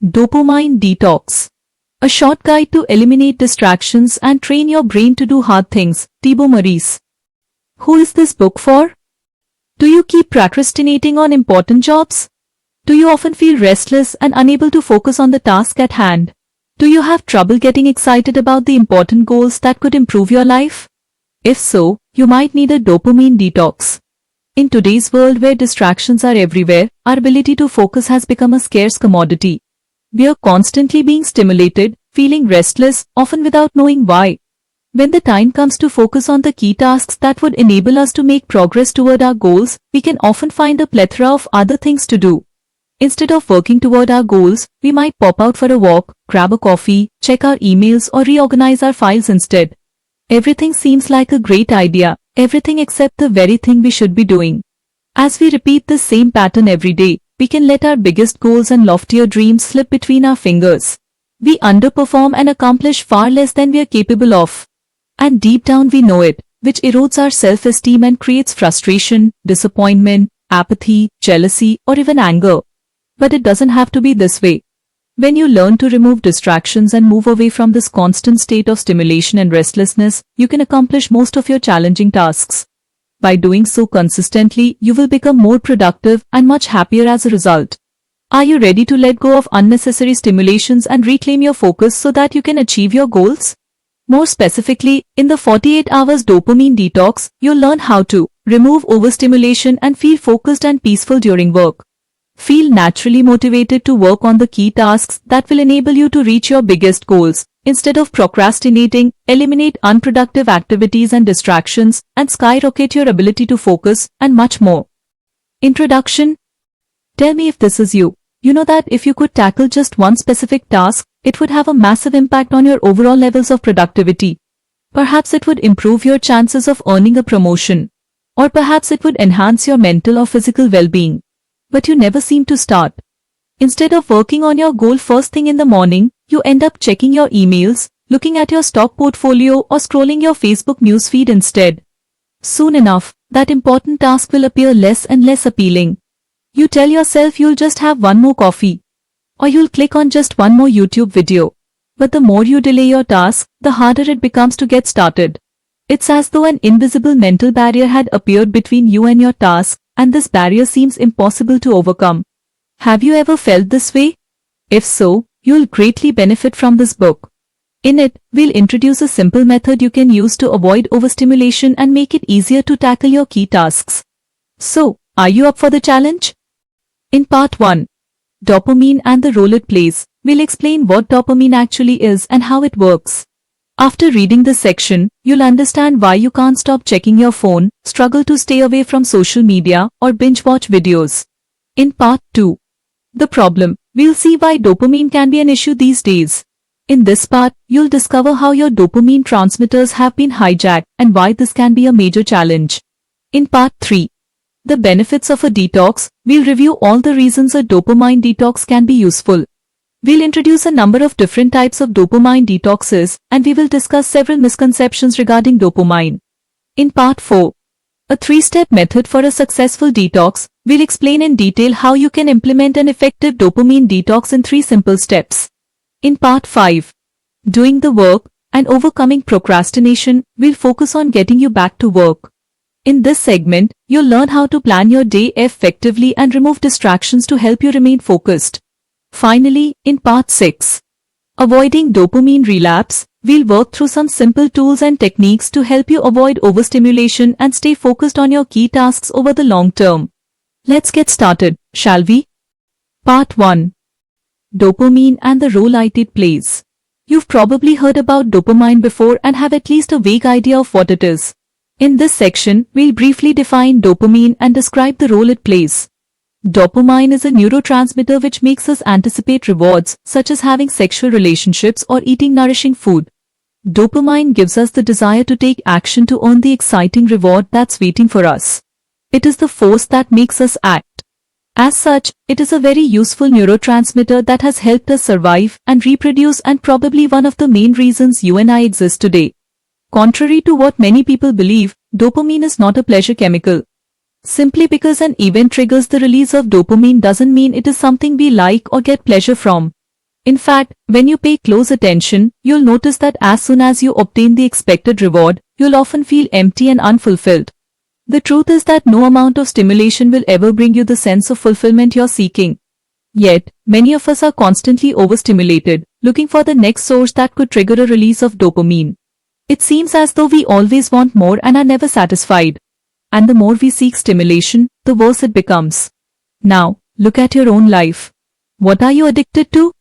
Dopamine Detox. A short guide to eliminate distractions and train your brain to do hard things. Summaries. Who is this book for? Do you keep procrastinating on important jobs? Do you often feel restless and unable to focus on the task at hand? Do you have trouble getting excited about the important goals that could improve your life? If so, you might need a dopamine detox. In today's world where distractions are everywhere, our ability to focus has become a scarce commodity. We are constantly being stimulated, feeling restless, often without knowing why. When the time comes to focus on the key tasks that would enable us to make progress toward our goals, we can often find a plethora of other things to do. Instead of working toward our goals, we might pop out for a walk, grab a coffee, check our emails, or reorganize our files instead. Everything seems like a great idea, everything except the very thing we should be doing. As we repeat this same pattern every day, we can let our biggest goals and loftier dreams slip between our fingers. We underperform and accomplish far less than we are capable of. And deep down we know it, which erodes our self-esteem and creates frustration, disappointment, apathy, jealousy, or even anger. But it doesn't have to be this way. When you learn to remove distractions and move away from this constant state of stimulation and restlessness, you can accomplish most of your challenging tasks. By doing so consistently, you will become more productive and much happier as a result. Are you ready to let go of unnecessary stimulations and reclaim your focus so that you can achieve your goals? More specifically, in the 48 hours dopamine detox, you'll learn how to remove overstimulation and feel focused and peaceful during work. Feel naturally motivated to work on the key tasks that will enable you to reach your biggest goals. Instead of procrastinating, eliminate unproductive activities and distractions, and skyrocket your ability to focus, and much more. Introduction. Tell me if this is you. You know that if you could tackle just one specific task, it would have a massive impact on your overall levels of productivity. Perhaps it would improve your chances of earning a promotion. Or perhaps it would enhance your mental or physical well-being. But you never seem to start. Instead of working on your goal first thing in the morning, you end up checking your emails, looking at your stock portfolio, or scrolling your Facebook newsfeed instead. Soon enough, that important task will appear less and less appealing. You tell yourself you'll just have one more coffee. Or you'll click on just one more YouTube video. But the more you delay your task, the harder it becomes to get started. It's as though an invisible mental barrier had appeared between you and your task, and this barrier seems impossible to overcome. Have you ever felt this way? If so, you'll greatly benefit from this book. In it, we'll introduce a simple method you can use to avoid overstimulation and make it easier to tackle your key tasks. So, are you up for the challenge? In Part 1, Dopamine and the Role It Plays, we'll explain what dopamine actually is and how it works. After reading this section, you'll understand why you can't stop checking your phone, struggle to stay away from social media, or binge-watch videos. In Part 2, The Problem, we'll see why dopamine can be an issue these days. In this part, you'll discover how your dopamine transmitters have been hijacked and why this can be a major challenge. In Part 3, The Benefits of a Detox, we'll review all the reasons a dopamine detox can be useful. We'll introduce a number of different types of dopamine detoxes, and we will discuss several misconceptions regarding dopamine. In Part 4, a 3-step method for a successful detox, we'll explain in detail how you can implement an effective dopamine detox in 3 simple steps. In Part 5, Doing the Work and Overcoming Procrastination, we'll focus on getting you back to work. In this segment, you'll learn how to plan your day effectively and remove distractions to help you remain focused. Finally, in Part 6, Avoiding Dopamine Relapse, we'll work through some simple tools and techniques to help you avoid overstimulation and stay focused on your key tasks over the long term. Let's get started, shall we? Part 1. Dopamine and the Role It Plays. You've probably heard about dopamine before and have at least a vague idea of what it is. In this section, we'll briefly define dopamine and describe the role it plays. Dopamine is a neurotransmitter which makes us anticipate rewards, such as having sexual relationships or eating nourishing food. Dopamine gives us the desire to take action to earn the exciting reward that's waiting for us. It is the force that makes us act. As such, it is a very useful neurotransmitter that has helped us survive and reproduce, and probably one of the main reasons you and I exist today. Contrary to what many people believe, dopamine is not a pleasure chemical. Simply because an event triggers the release of dopamine doesn't mean it is something we like or get pleasure from. In fact, when you pay close attention, you'll notice that as soon as you obtain the expected reward, you'll often feel empty and unfulfilled. The truth is that no amount of stimulation will ever bring you the sense of fulfillment you're seeking. Yet, many of us are constantly overstimulated, looking for the next source that could trigger a release of dopamine. It seems as though we always want more and are never satisfied. And the more we seek stimulation, the worse it becomes. Now, look at your own life. What are you addicted to?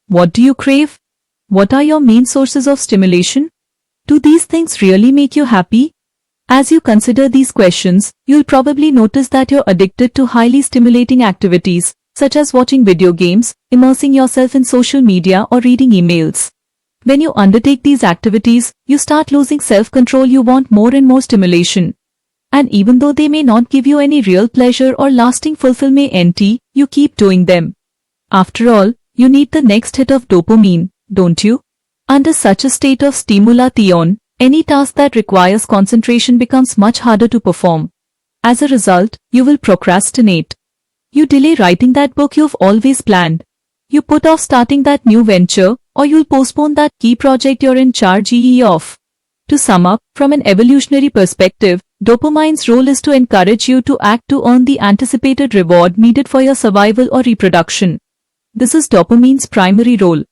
What do you crave? What are your main sources of stimulation? Do these things really make you happy? As you consider these questions, you'll probably notice that you're addicted to highly stimulating activities, such as watching video games, immersing yourself in social media, or reading emails. When you undertake these activities, you start losing self-control. You want more and more stimulation. And even though they may not give you any real pleasure or lasting fulfillment, you keep doing them. After all, you need the next hit of dopamine, don't you? Under such a state of stimulation, any task that requires concentration becomes much harder to perform. As a result, you will procrastinate. You delay writing that book you've always planned. You put off starting that new venture, or you'll postpone that key project you're in charge of. To sum up, from an evolutionary perspective, dopamine's role is to encourage you to act to earn the anticipated reward needed for your survival or reproduction. This is dopamine's primary role.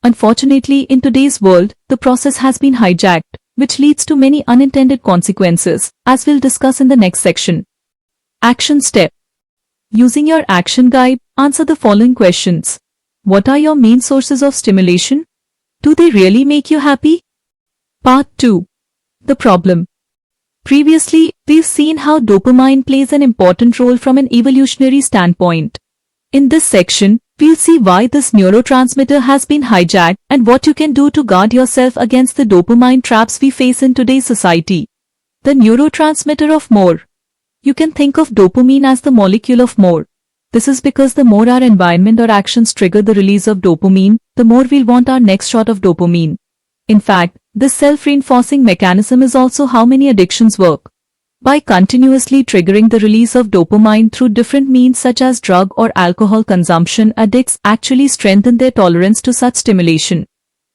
Unfortunately, in today's world, the process has been hijacked, which leads to many unintended consequences, as we'll discuss in the next section. Action step. Using your action guide, answer the following questions. What are your main sources of stimulation? Do they really make you happy? Part 2. The problem. Previously, we've seen how dopamine plays an important role from an evolutionary standpoint. In this section, we'll see why this neurotransmitter has been hijacked and what you can do to guard yourself against the dopamine traps we face in today's society. The neurotransmitter of more. You can think of dopamine as the molecule of more. This is because the more our environment or actions trigger the release of dopamine, the more we'll want our next shot of dopamine. In fact, this self-reinforcing mechanism is also how many addictions work. By continuously triggering the release of dopamine through different means such as drug or alcohol consumption, addicts actually strengthen their tolerance to such stimulation.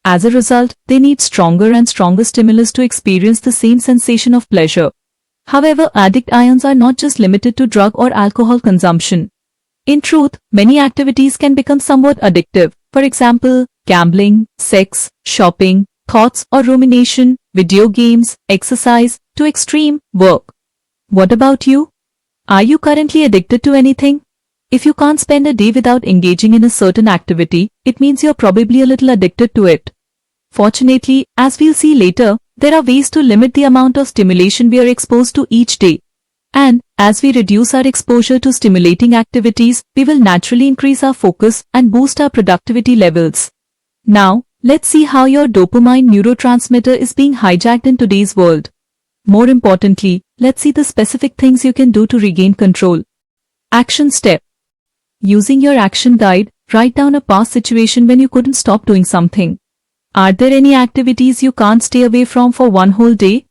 As a result, they need stronger and stronger stimulus to experience the same sensation of pleasure. However, addict ions are not just limited to drug or alcohol consumption. In truth, many activities can become somewhat addictive. For example, gambling, sex, shopping, thoughts or rumination, video games, exercise, to extreme work. What about you? Are you currently addicted to anything? If you can't spend a day without engaging in a certain activity, it means you're probably a little addicted to it. Fortunately, as we'll see later, there are ways to limit the amount of stimulation we are exposed to each day. And, as we reduce our exposure to stimulating activities, we will naturally increase our focus and boost our productivity levels. Now, let's see how your dopamine neurotransmitter is being hijacked in today's world. More importantly, let's see the specific things you can do to regain control. Action step. Using your action guide, write down a past situation when you couldn't stop doing something. Are there any activities you can't stay away from for one whole day?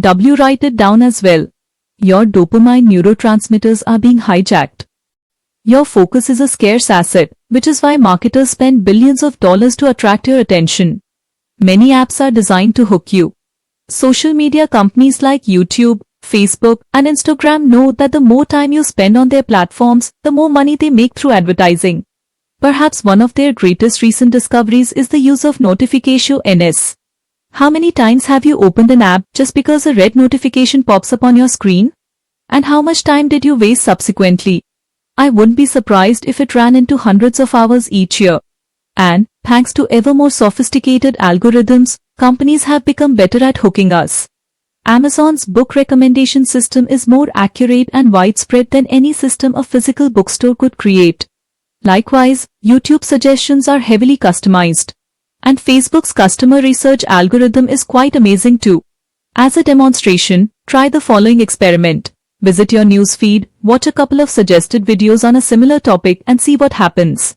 Write it down as well. Your dopamine neurotransmitters are being hijacked. Your focus is a scarce asset, which is why marketers spend billions of dollars to attract your attention. Many apps are designed to hook you. Social media companies like YouTube, Facebook, and Instagram know that the more time you spend on their platforms, the more money they make through advertising. Perhaps one of their greatest recent discoveries is the use of notifications. How many times have you opened an app just because a red notification pops up on your screen? And how much time did you waste subsequently? I wouldn't be surprised if it ran into hundreds of hours each year. And, thanks to ever more sophisticated algorithms, companies have become better at hooking us. Amazon's book recommendation system is more accurate and widespread than any system a physical bookstore could create. Likewise, YouTube suggestions are heavily customized. And Facebook's customer research algorithm is quite amazing too. As a demonstration, try the following experiment. Visit your newsfeed, watch a couple of suggested videos on a similar topic and see what happens.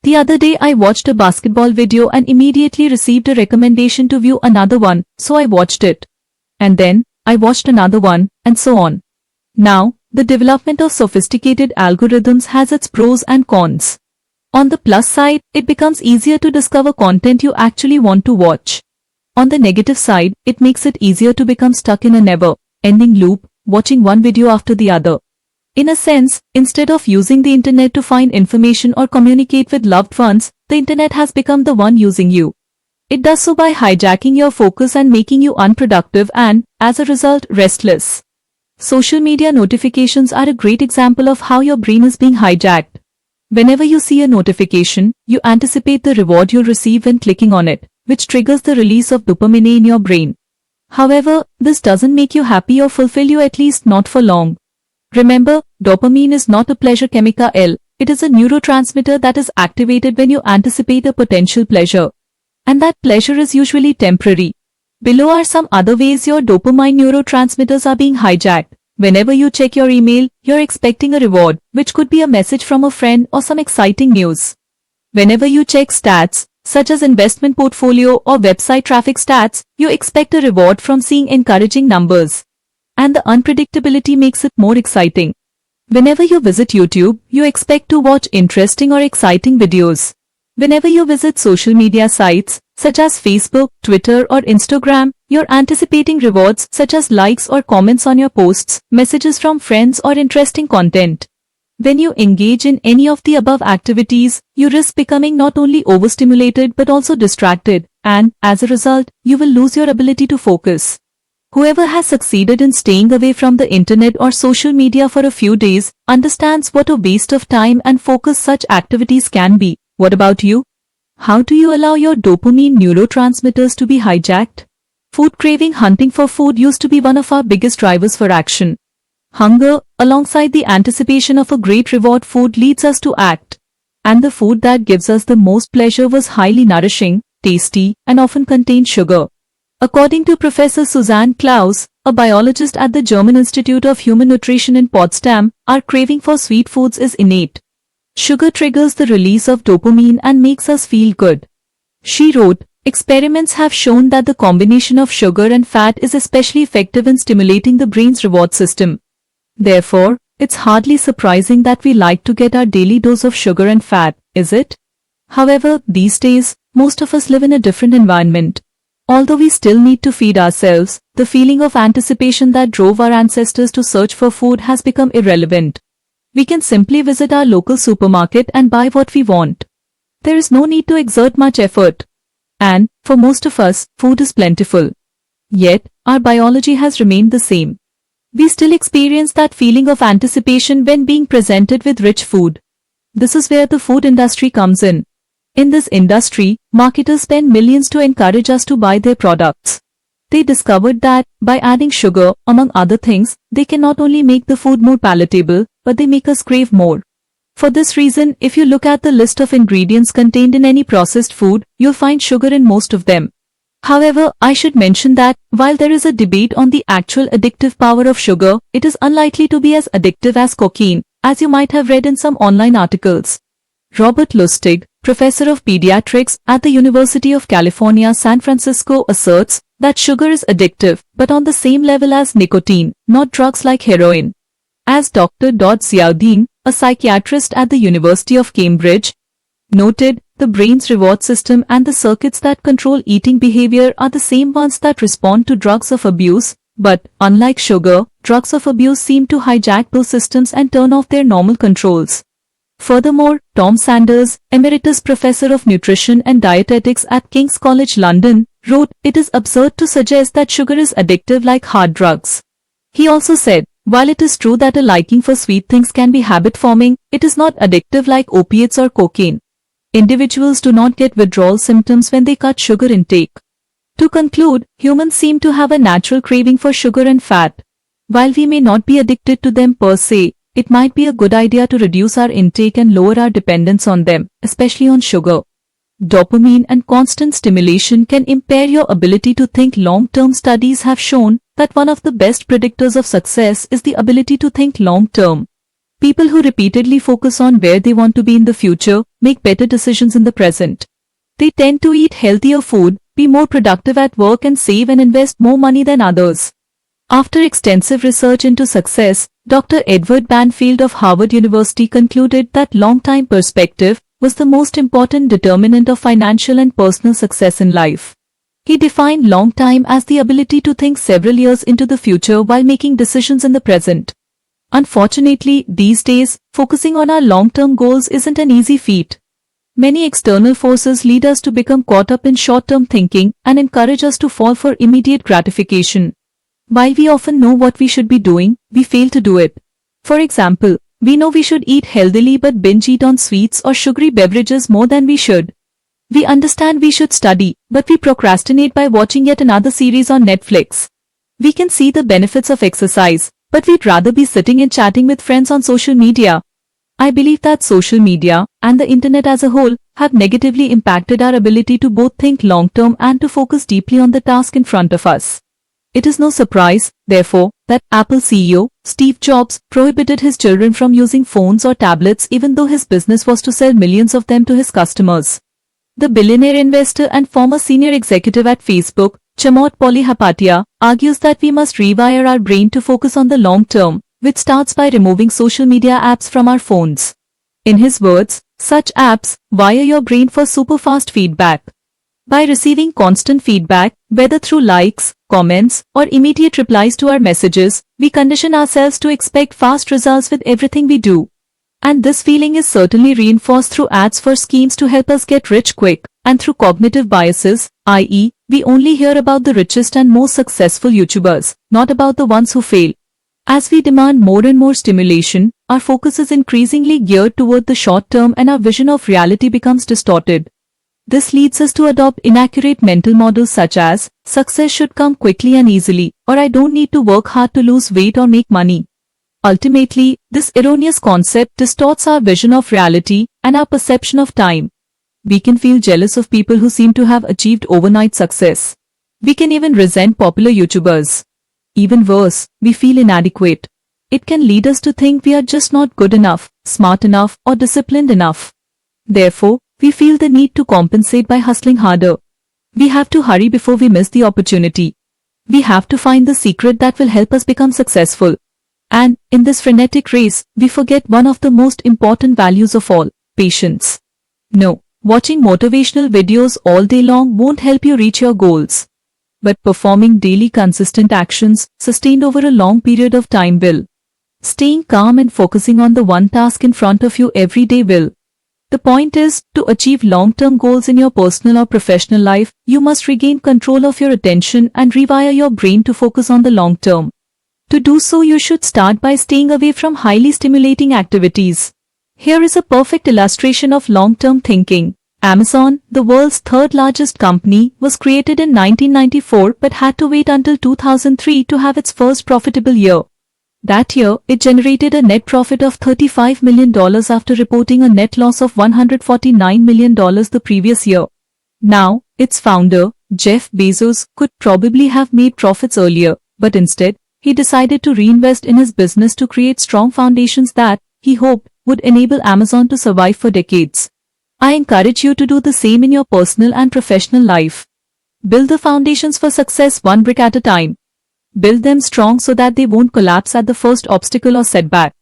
The other day I watched a basketball video and immediately received a recommendation to view another one, so I watched it. And then, I watched another one, and so on. Now, the development of sophisticated algorithms has its pros and cons. On the plus side, it becomes easier to discover content you actually want to watch. On the negative side, it makes it easier to become stuck in a never-ending loop, watching one video after the other. In a sense, instead of using the internet to find information or communicate with loved ones, the internet has become the one using you. It does so by hijacking your focus and making you unproductive and, as a result, restless. Social media notifications are a great example of how your brain is being hijacked. Whenever you see a notification, you anticipate the reward you'll receive when clicking on it, which triggers the release of dopamine in your brain. However, this doesn't make you happy or fulfill you, at least not for long. Remember, dopamine is not a pleasure chemical. It is a neurotransmitter that is activated when you anticipate a potential pleasure. And that pleasure is usually temporary. Below are some other ways your dopamine neurotransmitters are being hijacked. Whenever you check your email, you're expecting a reward, which could be a message from a friend or some exciting news. Whenever you check stats, such as investment portfolio or website traffic stats, you expect a reward from seeing encouraging numbers. And the unpredictability makes it more exciting. Whenever you visit YouTube, you expect to watch interesting or exciting videos. Whenever you visit social media sites, such as Facebook, Twitter or Instagram, you're anticipating rewards such as likes or comments on your posts, messages from friends or interesting content. When you engage in any of the above activities, you risk becoming not only overstimulated but also distracted, and, as a result, you will lose your ability to focus. Whoever has succeeded in staying away from the internet or social media for a few days understands what a waste of time and focus such activities can be. What about you? How do you allow your dopamine neurotransmitters to be hijacked? Food craving. Hunting for food used to be one of our biggest drivers for action. Hunger, alongside the anticipation of a great reward food, leads us to act. And the food that gives us the most pleasure was highly nourishing, tasty, and often contained sugar. According to Professor Susanne Klaus, a biologist at the German Institute of Human Nutrition in Potsdam, our craving for sweet foods is innate. Sugar triggers the release of dopamine and makes us feel good. She wrote, experiments have shown that the combination of sugar and fat is especially effective in stimulating the brain's reward system. Therefore, it's hardly surprising that we like to get our daily dose of sugar and fat, is it? However, these days, most of us live in a different environment. Although we still need to feed ourselves, the feeling of anticipation that drove our ancestors to search for food has become irrelevant. We can simply visit our local supermarket and buy what we want. There is no need to exert much effort. And, for most of us, food is plentiful. Yet, our biology has remained the same. We still experience that feeling of anticipation when being presented with rich food. This is where the food industry comes in. In this industry, marketers spend millions to encourage us to buy their products. They discovered that, by adding sugar, among other things, they can not only make the food more palatable, but they make us crave more. For this reason, if you look at the list of ingredients contained in any processed food, you'll find sugar in most of them. However, I should mention that, while there is a debate on the actual addictive power of sugar, it is unlikely to be as addictive as cocaine, as you might have read in some online articles. Robert Lustig, professor of pediatrics at the University of California, San Francisco, asserts that sugar is addictive, but on the same level as nicotine, not drugs like heroin. As Dr. Ziauddin, a psychiatrist at the University of Cambridge, noted, the brain's reward system and the circuits that control eating behavior are the same ones that respond to drugs of abuse, but, unlike sugar, drugs of abuse seem to hijack those systems and turn off their normal controls. Furthermore, Tom Sanders, Emeritus Professor of Nutrition and Dietetics at King's College London, wrote, it is absurd to suggest that sugar is addictive like hard drugs. He also said, while it is true that a liking for sweet things can be habit-forming, it is not addictive like opiates or cocaine. Individuals do not get withdrawal symptoms when they cut sugar intake. To conclude, humans seem to have a natural craving for sugar and fat. While we may not be addicted to them per se, it might be a good idea to reduce our intake and lower our dependence on them, especially on sugar. Dopamine and constant stimulation can impair your ability to think. Long-term studies have shown that one of the best predictors of success is the ability to think long-term. People who repeatedly focus on where they want to be in the future make better decisions in the present. They tend to eat healthier food, be more productive at work, and save and invest more money than others. After extensive research into success, Dr. Edward Banfield of Harvard University concluded that long-time perspective, was the most important determinant of financial and personal success in life. He defined long time as the ability to think several years into the future while making decisions in the present. Unfortunately, these days, focusing on our long-term goals isn't an easy feat. Many external forces lead us to become caught up in short-term thinking and encourage us to fall for immediate gratification. While we often know what we should be doing, we fail to do it. For example, we know we should eat healthily but binge eat on sweets or sugary beverages more than we should. We understand we should study, but we procrastinate by watching yet another series on Netflix. We can see the benefits of exercise, but we'd rather be sitting and chatting with friends on social media. I believe that social media, and the internet as a whole, have negatively impacted our ability to both think long-term and to focus deeply on the task in front of us. It is no surprise, therefore, that Apple CEO, Steve Jobs, prohibited his children from using phones or tablets even though his business was to sell millions of them to his customers. The billionaire investor and former senior executive at Facebook, Chamath Palihapitiya, argues that we must rewire our brain to focus on the long term, which starts by removing social media apps from our phones. In his words, such apps wire your brain for super-fast feedback. By receiving constant feedback, whether through likes, comments, or immediate replies to our messages, we condition ourselves to expect fast results with everything we do. And this feeling is certainly reinforced through ads for schemes to help us get rich quick, and through cognitive biases, i.e., we only hear about the richest and most successful YouTubers, not about the ones who fail. As we demand more and more stimulation, our focus is increasingly geared toward the short term and our vision of reality becomes distorted. This leads us to adopt inaccurate mental models such as, success should come quickly and easily, or I don't need to work hard to lose weight or make money. Ultimately, this erroneous concept distorts our vision of reality and our perception of time. We can feel jealous of people who seem to have achieved overnight success. We can even resent popular YouTubers. Even worse, we feel inadequate. It can lead us to think we are just not good enough, smart enough, or disciplined enough. Therefore, we feel the need to compensate by hustling harder. We have to hurry before we miss the opportunity. We have to find the secret that will help us become successful. And, in this frenetic race, we forget one of the most important values of all, patience. No, watching motivational videos all day long won't help you reach your goals. But performing daily consistent actions, sustained over a long period of time will. Staying calm and focusing on the one task in front of you every day will. The point is, to achieve long-term goals in your personal or professional life, you must regain control of your attention and rewire your brain to focus on the long term. To do so, you should start by staying away from highly stimulating activities. Here is a perfect illustration of long-term thinking. Amazon, the world's third largest company, was created in 1994 but had to wait until 2003 to have its first profitable year. That year, it generated a net profit of $35 million after reporting a net loss of $149 million the previous year. Now, its founder, Jeff Bezos, could probably have made profits earlier, but instead, he decided to reinvest in his business to create strong foundations that, he hoped, would enable Amazon to survive for decades. I encourage you to do the same in your personal and professional life. Build the foundations for success one brick at a time. Build them strong so that they won't collapse at the first obstacle or setback.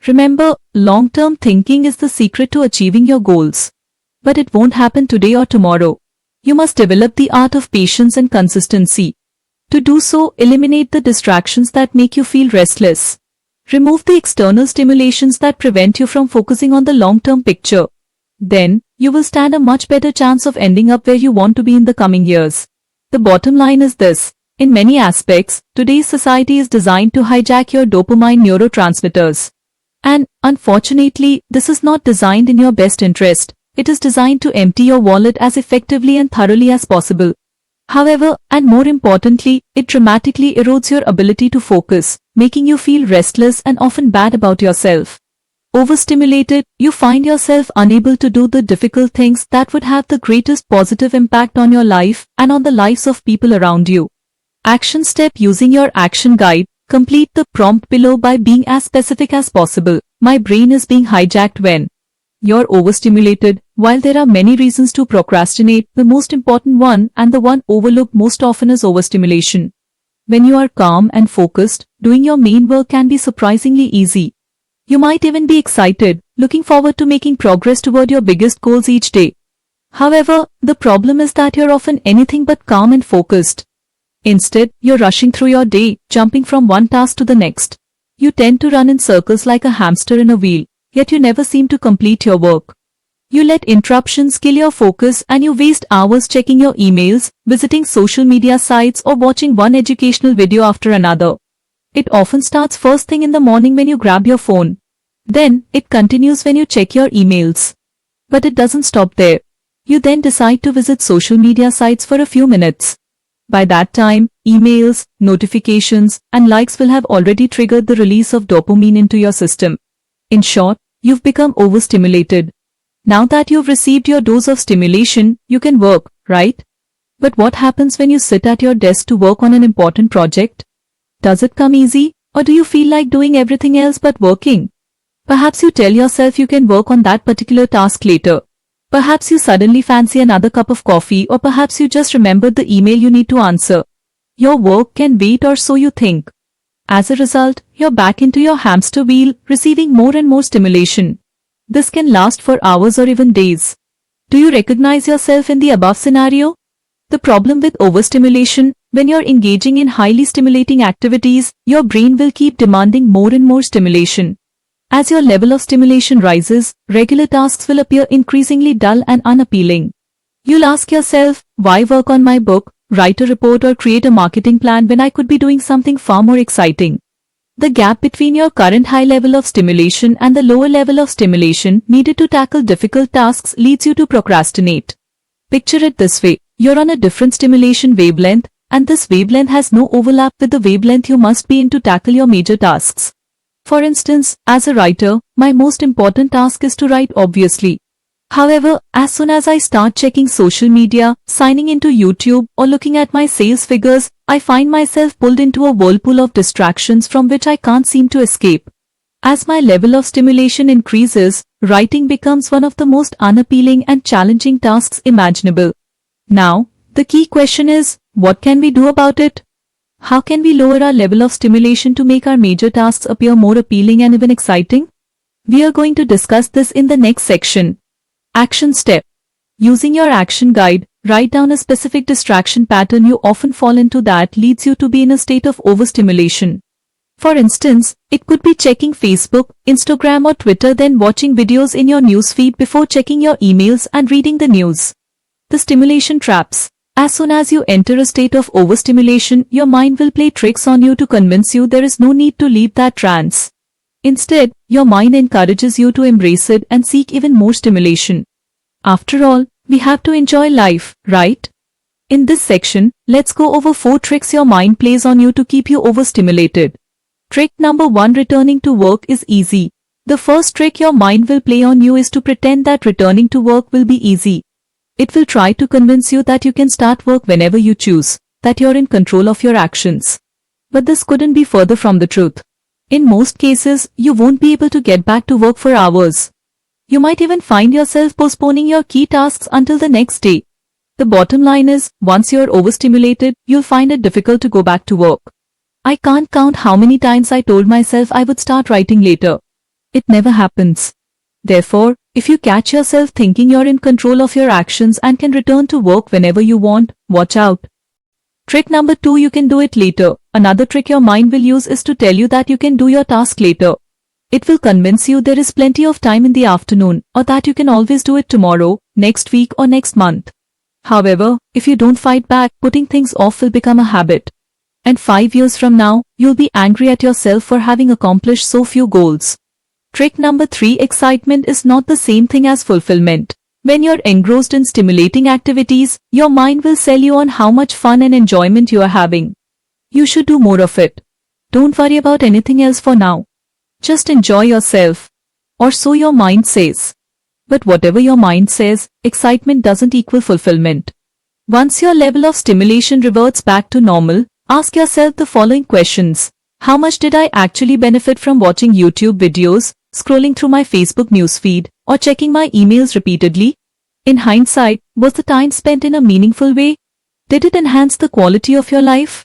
Remember, long-term thinking is the secret to achieving your goals. But it won't happen today or tomorrow. You must develop the art of patience and consistency. To do so, eliminate the distractions that make you feel restless. Remove the external stimulations that prevent you from focusing on the long-term picture. Then, you will stand a much better chance of ending up where you want to be in the coming years. The bottom line is this. In many aspects, today's society is designed to hijack your dopamine neurotransmitters. And, unfortunately, this is not designed in your best interest. It is designed to empty your wallet as effectively and thoroughly as possible. However, and more importantly, it dramatically erodes your ability to focus, making you feel restless and often bad about yourself. Overstimulated, you find yourself unable to do the difficult things that would have the greatest positive impact on your life and on the lives of people around you. Action step using your action guide. Complete the prompt below by being as specific as possible. My brain is being hijacked when you're overstimulated. While there are many reasons to procrastinate, the most important one and the one overlooked most often is overstimulation. When you are calm and focused, doing your main work can be surprisingly easy. You might even be excited, looking forward to making progress toward your biggest goals each day. However, the problem is that you're often anything but calm and focused. Instead, you're rushing through your day, jumping from one task to the next. You tend to run in circles like a hamster in a wheel, yet you never seem to complete your work. You let interruptions kill your focus and you waste hours checking your emails, visiting social media sites or watching one educational video after another. It often starts first thing in the morning when you grab your phone. Then, it continues when you check your emails. But it doesn't stop there. You then decide to visit social media sites for a few minutes. By that time, emails, notifications, and likes will have already triggered the release of dopamine into your system. In short, you've become overstimulated. Now that you've received your dose of stimulation, you can work, right? But what happens when you sit at your desk to work on an important project? Does it come easy, or do you feel like doing everything else but working? Perhaps you tell yourself you can work on that particular task later. Perhaps you suddenly fancy another cup of coffee, or perhaps you just remembered the email you need to answer. Your work can wait, or so you think. As a result, you're back into your hamster wheel, receiving more and more stimulation. This can last for hours or even days. Do you recognize yourself in the above scenario? The problem with overstimulation: when you're engaging in highly stimulating activities, your brain will keep demanding more and more stimulation. As your level of stimulation rises, regular tasks will appear increasingly dull and unappealing. You'll ask yourself, why work on my book, write a report or create a marketing plan when I could be doing something far more exciting? The gap between your current high level of stimulation and the lower level of stimulation needed to tackle difficult tasks leads you to procrastinate. Picture it this way: you're on a different stimulation wavelength, and this wavelength has no overlap with the wavelength you must be in to tackle your major tasks. For instance, as a writer, my most important task is to write, obviously. However, as soon as I start checking social media, signing into YouTube, or looking at my sales figures, I find myself pulled into a whirlpool of distractions from which I can't seem to escape. As my level of stimulation increases, writing becomes one of the most unappealing and challenging tasks imaginable. Now, the key question is, what can we do about it? How can we lower our level of stimulation to make our major tasks appear more appealing and even exciting? We are going to discuss this in the next section. Action step. Using your action guide, write down a specific distraction pattern you often fall into that leads you to be in a state of overstimulation. For instance, it could be checking Facebook, Instagram or Twitter, then watching videos in your newsfeed before checking your emails and reading the news. The stimulation traps. As soon as you enter a state of overstimulation, your mind will play tricks on you to convince you there is no need to leave that trance. Instead, your mind encourages you to embrace it and seek even more stimulation. After all, we have to enjoy life, right? In this section, let's go over 4 tricks your mind plays on you to keep you overstimulated. Trick number 1: returning to work is easy. The first trick your mind will play on you is to pretend that returning to work will be easy. It will try to convince you that you can start work whenever you choose, that you're in control of your actions. But this couldn't be further from the truth. In most cases, you won't be able to get back to work for hours. You might even find yourself postponing your key tasks until the next day. The bottom line is, once you're overstimulated, you'll find it difficult to go back to work. I can't count how many times I told myself I would start writing later. It never happens. Therefore, if you catch yourself thinking you're in control of your actions and can return to work whenever you want, watch out. Trick number 2: you can do it later. Another trick your mind will use is to tell you that you can do your task later. It will convince you there is plenty of time in the afternoon, or that you can always do it tomorrow, next week or next month. However, if you don't fight back, putting things off will become a habit. And 5 years from now, you'll be angry at yourself for having accomplished so few goals. Trick number 3: excitement is not the same thing as fulfillment. When you're engrossed in stimulating activities, your mind will sell you on how much fun and enjoyment you are having. You should do more of it. Don't worry about anything else for now. Just enjoy yourself. Or so your mind says. But whatever your mind says, excitement doesn't equal fulfillment. Once your level of stimulation reverts back to normal, ask yourself the following questions. How much did I actually benefit from watching YouTube videos, scrolling through my Facebook newsfeed, or checking my emails repeatedly? In hindsight, was the time spent in a meaningful way? Did it enhance the quality of your life?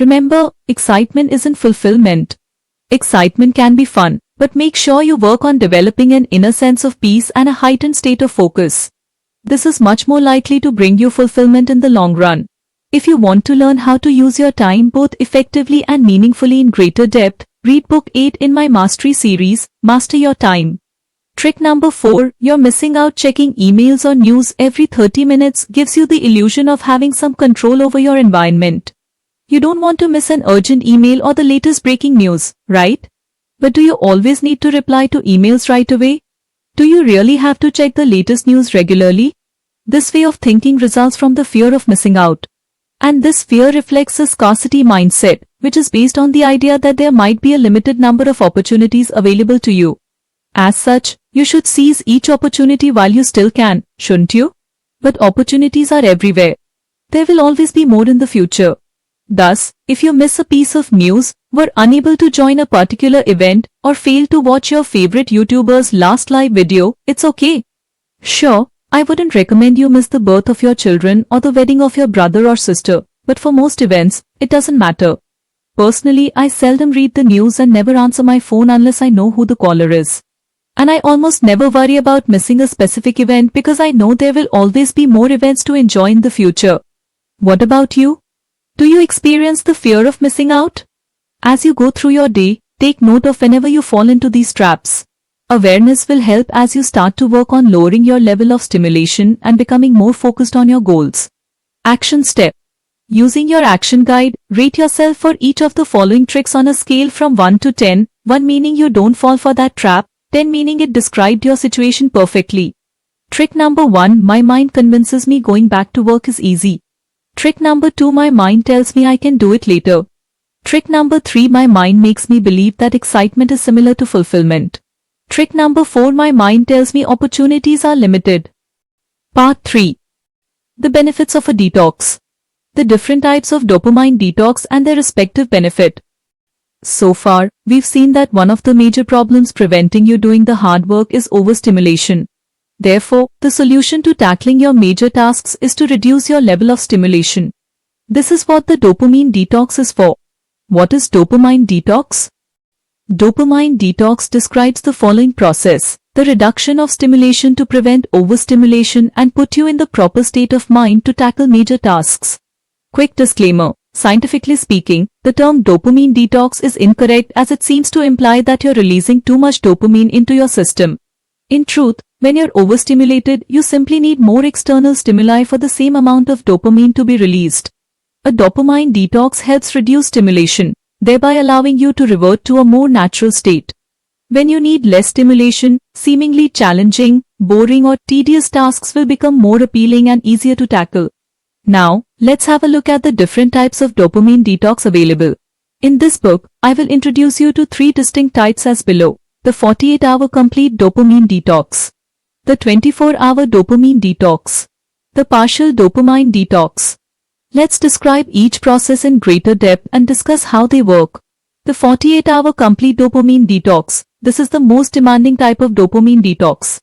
Remember, excitement isn't fulfillment. Excitement can be fun, But make sure you work on developing an inner sense of peace and a heightened state of focus. This is much more likely to bring you fulfillment in the long run. If you want to learn how to use your time both effectively and meaningfully in greater depth, read Book 8 in my Mastery series, Master Your Time. Trick number 4, you're missing out. Checking emails or news every 30 minutes gives you the illusion of having some control over your environment. You don't want to miss an urgent email or the latest breaking news, right? But do you always need to reply to emails right away? Do you really have to check the latest news regularly? This way of thinking results from the fear of missing out. And this fear reflects a scarcity mindset, which is based on the idea that there might be a limited number of opportunities available to you. As such, you should seize each opportunity while you still can, shouldn't you? But opportunities are everywhere. There will always be more in the future. Thus, if you miss a piece of news, were unable to join a particular event, or fail to watch your favorite YouTuber's last live video, it's okay. Sure, I wouldn't recommend you miss the birth of your children or the wedding of your brother or sister, but for most events, it doesn't matter. Personally, I seldom read the news and never answer my phone unless I know who the caller is. And I almost never worry about missing a specific event because I know there will always be more events to enjoy in the future. What about you? Do you experience the fear of missing out? As you go through your day, take note of whenever you fall into these traps. Awareness will help as you start to work on lowering your level of stimulation and becoming more focused on your goals. Action step. Using your action guide, rate yourself for each of the following tricks on a scale from 1 to 10, 1 meaning you don't fall for that trap, 10 meaning it described your situation perfectly. Trick number 1, my mind convinces me going back to work is easy. Trick number 2, my mind tells me I can do it later. Trick number 3, my mind makes me believe that excitement is similar to fulfillment. Trick number 4, my mind tells me opportunities are limited. Part 3. The benefits of a detox. The different types of dopamine detox and their respective benefit. So far, we've seen that one of the major problems preventing you doing the hard work is overstimulation. Therefore, the solution to tackling your major tasks is to reduce your level of stimulation. This is what the dopamine detox is for. What is dopamine detox? Dopamine detox describes the following process: the reduction of stimulation to prevent overstimulation and put you in the proper state of mind to tackle major tasks. Quick disclaimer. Scientifically speaking, the term dopamine detox is incorrect as it seems to imply that you're releasing too much dopamine into your system. In truth, when you're overstimulated, you simply need more external stimuli for the same amount of dopamine to be released. A dopamine detox helps reduce stimulation, thereby allowing you to revert to a more natural state. When you need less stimulation, seemingly challenging, boring or tedious tasks will become more appealing and easier to tackle. Now, let's have a look at the different types of dopamine detox available. In this book, I will introduce you to 3 distinct types as below: the 48-hour complete dopamine detox, the 24-hour dopamine detox, the partial dopamine detox. Let's describe each process in greater depth and discuss how they work. The 48-hour complete dopamine detox. This is the most demanding type of dopamine detox.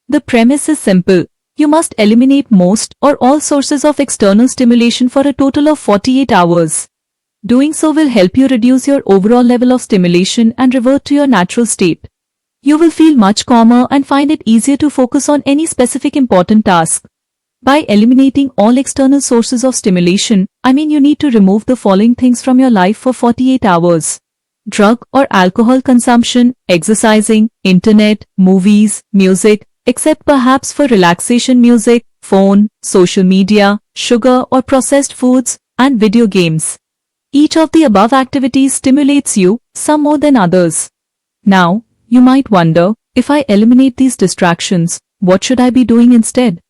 The premise is simple. You must eliminate most or all sources of external stimulation for a total of 48 hours. Doing so will help you reduce your overall level of stimulation and revert to your natural state. You will feel much calmer and find it easier to focus on any specific important task. By eliminating all external sources of stimulation, I mean you need to remove the following things from your life for 48 hours. Drug or alcohol consumption, exercising, internet, movies, music, except perhaps for relaxation music, phone, social media, sugar or processed foods, and video games. Each of the above activities stimulates you, some more than others. Now, you might wonder, if I eliminate these distractions, what should I be doing instead?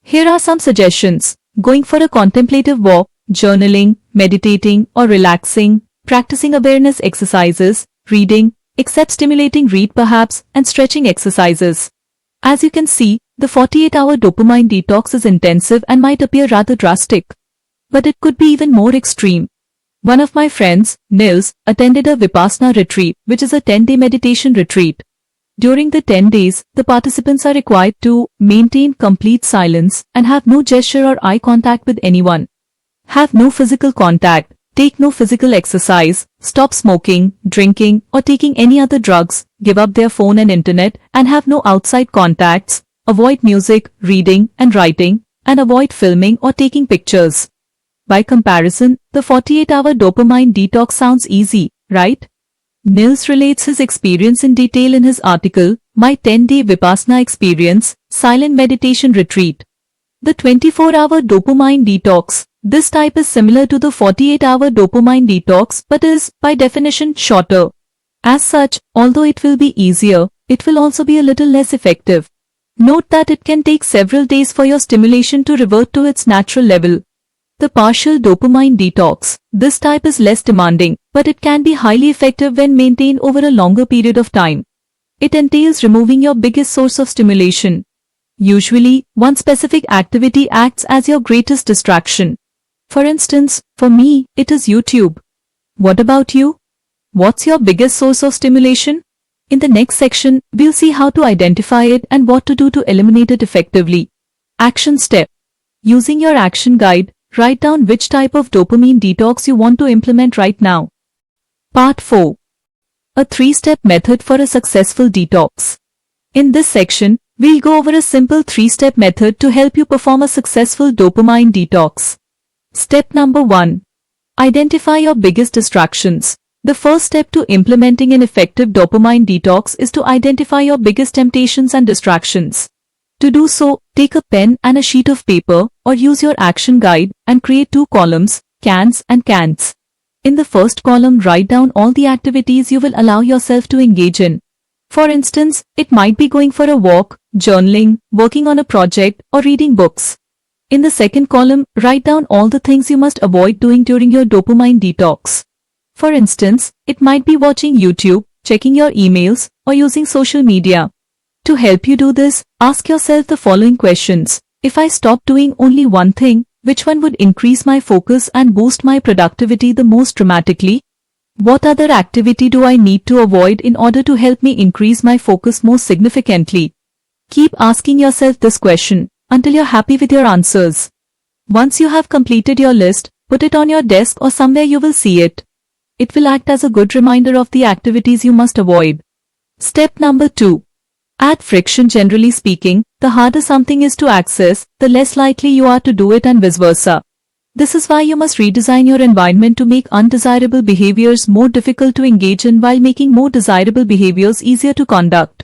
Here are some suggestions: going for a contemplative walk, journaling, meditating or relaxing, practicing awareness exercises, reading, except stimulating read perhaps, and stretching exercises. As you can see, the 48-hour dopamine detox is intensive and might appear rather drastic. But it could be even more extreme. One of my friends, Nils, attended a Vipassana retreat, which is a 10-day meditation retreat. During the 10 days, the participants are required to maintain complete silence and have no gesture or eye contact with anyone. Have no physical contact, take no physical exercise, stop smoking, drinking, or taking any other drugs, give up their phone and internet, and have no outside contacts, avoid music, reading, and writing, and avoid filming or taking pictures. By comparison, the 48-hour dopamine detox sounds easy, right? Nils relates his experience in detail in his article, My 10-Day Vipassana Experience, Silent Meditation Retreat. The 24-hour dopamine detox. This type is similar to the 48-hour dopamine detox but is, by definition, shorter. As such, although it will be easier, it will also be a little less effective. Note that it can take several days for your stimulation to revert to its natural level. The partial dopamine detox. This type is less demanding, but it can be highly effective when maintained over a longer period of time. It entails removing your biggest source of stimulation. Usually, one specific activity acts as your greatest distraction. For instance, for me, it is YouTube. What about you? What's your biggest source of stimulation? In the next section, we'll see how to identify it and what to do to eliminate it effectively. Action step. Using your action guide, write down which type of dopamine detox you want to implement right now. Part 4. A 3-step method for a successful detox. In this section, we'll go over a simple 3-step method to help you perform a successful dopamine detox. Step number 1. Identify your biggest distractions. The first step to implementing an effective dopamine detox is to identify your biggest temptations and distractions. To do so, take a pen and a sheet of paper or use your action guide and create 2 columns, cans and can'ts. In the first column, write down all the activities you will allow yourself to engage in. For instance, it might be going for a walk, journaling, working on a project, or reading books. In the second column, write down all the things you must avoid doing during your dopamine detox. For instance, it might be watching YouTube, checking your emails, or using social media. To help you do this, ask yourself the following questions. If I stop doing only one thing, which one would increase my focus and boost my productivity the most dramatically? What other activity do I need to avoid in order to help me increase my focus most significantly? Keep asking yourself this question until you're happy with your answers. Once you have completed your list, put it on your desk or somewhere you will see it. It will act as a good reminder of the activities you must avoid. Step number 2. Add friction. Generally speaking, the harder something is to access, the less likely you are to do it and vice versa. This is why you must redesign your environment to make undesirable behaviors more difficult to engage in while making more desirable behaviors easier to conduct.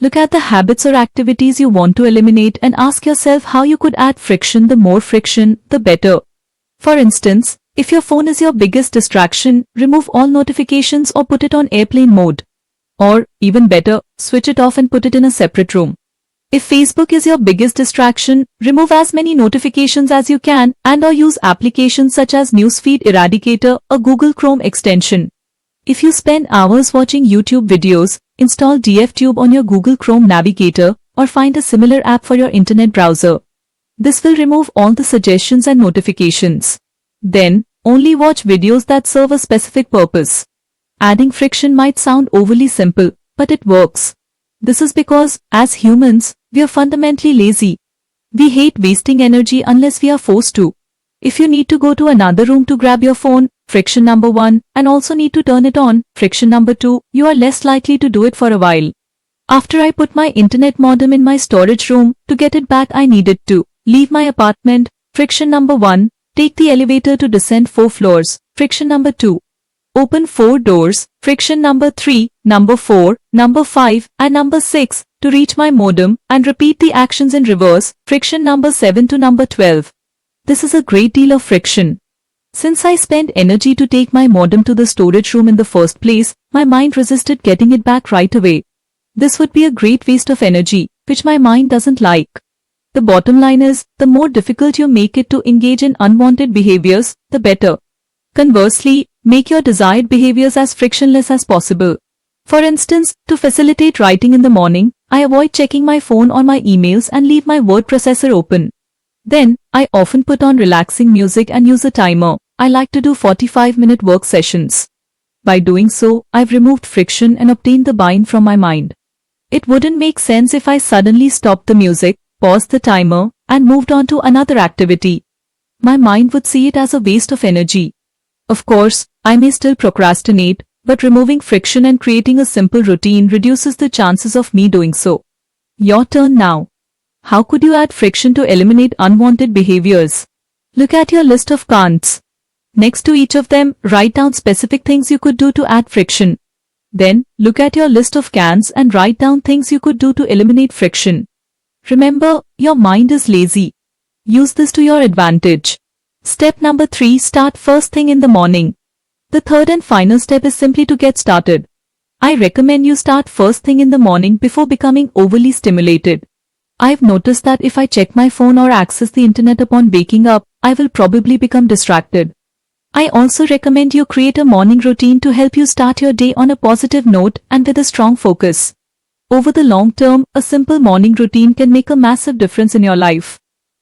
Look at the habits or activities you want to eliminate and ask yourself how you could add friction. The more friction, the better. For instance, if your phone is your biggest distraction, remove all notifications or put it on airplane mode. Or, even better, switch it off and put it in a separate room. If Facebook is your biggest distraction, remove as many notifications as you can and/or use applications such as Newsfeed Eradicator or Google Chrome extension. If you spend hours watching YouTube videos, install DFTube on your Google Chrome Navigator or find a similar app for your internet browser. This will remove all the suggestions and notifications. Then, only watch videos that serve a specific purpose. Adding friction might sound overly simple, but it works. This is because, as humans, we are fundamentally lazy. We hate wasting energy unless we are forced to. If you need to go to another room to grab your phone, friction number 1, and also need to turn it on, friction number 2, you are less likely to do it for a while. After I put my internet modem in my storage room, to get it back I needed to leave my apartment, friction number 1, take the elevator to descend 4 floors, friction number 2. Open 4 doors, friction number 3, number 4, number 5, and number 6, to reach my modem, and repeat the actions in reverse, friction number 7 to number 12. This is a great deal of friction. Since I spent energy to take my modem to the storage room in the first place, my mind resisted getting it back right away. This would be a great waste of energy, which my mind doesn't like. The bottom line is, the more difficult you make it to engage in unwanted behaviors, the better. Conversely, make your desired behaviors as frictionless as possible. For instance, to facilitate writing in the morning, I avoid checking my phone or my emails and leave my word processor open. Then, I often put on relaxing music and use a timer. I like to do 45-minute work sessions. By doing so, I've removed friction and obtained the buy-in from my mind. It wouldn't make sense if I suddenly stopped the music, paused the timer, and moved on to another activity. My mind would see it as a waste of energy. Of course, I may still procrastinate, but removing friction and creating a simple routine reduces the chances of me doing so. Your turn now. How could you add friction to eliminate unwanted behaviors? Look at your list of can'ts. Next to each of them, write down specific things you could do to add friction. Then, look at your list of cans and write down things you could do to eliminate friction. Remember, your mind is lazy. Use this to your advantage. Step number 3. Start first thing in the morning. The third and final step is simply to get started. I recommend you start first thing in the morning before becoming overly stimulated. I've noticed that if I check my phone or access the internet upon waking up, I will probably become distracted. I also recommend you create a morning routine to help you start your day on a positive note and with a strong focus. Over the long term, a simple morning routine can make a massive difference in your life.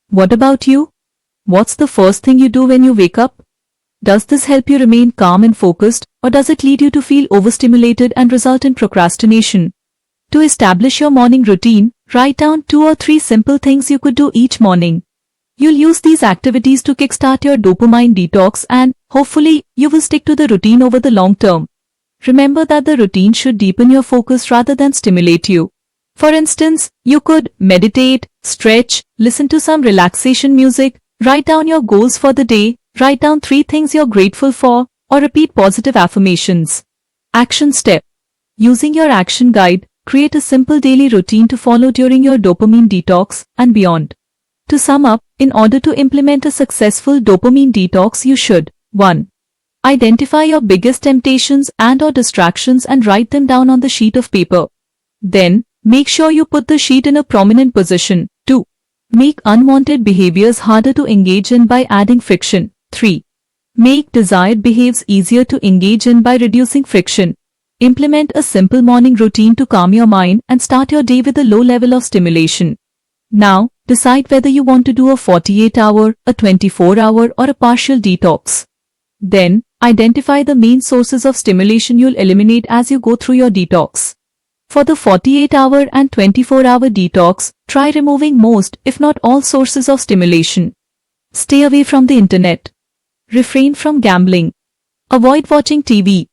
What about you? What's the first thing you do when you wake up? Does this help you remain calm and focused, or does it lead you to feel overstimulated and result in procrastination? To establish your morning routine, write down 2 or 3 simple things you could do each morning. You'll use these activities to kickstart your dopamine detox and, hopefully, you will stick to the routine over the long term. Remember that the routine should deepen your focus rather than stimulate you. For instance, you could meditate, stretch, listen to some relaxation music, write down your goals for the day, write down 3 things you're grateful for, or repeat positive affirmations. Action step. Using your action guide, create a simple daily routine to follow during your dopamine detox and beyond. To sum up, in order to implement a successful dopamine detox, you should 1. Identify your biggest temptations and/or distractions and write them down on the sheet of paper. Then, make sure you put the sheet in a prominent position. 2. Make unwanted behaviors harder to engage in by adding friction. 3. Make desired behaviors easier to engage in by reducing friction. Implement a simple morning routine to calm your mind and start your day with a low level of stimulation. Now, decide whether you want to do a 48-hour, a 24-hour, or a partial detox. Then, identify the main sources of stimulation you'll eliminate as you go through your detox. For the 48-hour and 24-hour detox, try removing most, if not all, sources of stimulation. Stay away from the internet. Refrain from gambling. Avoid watching TV.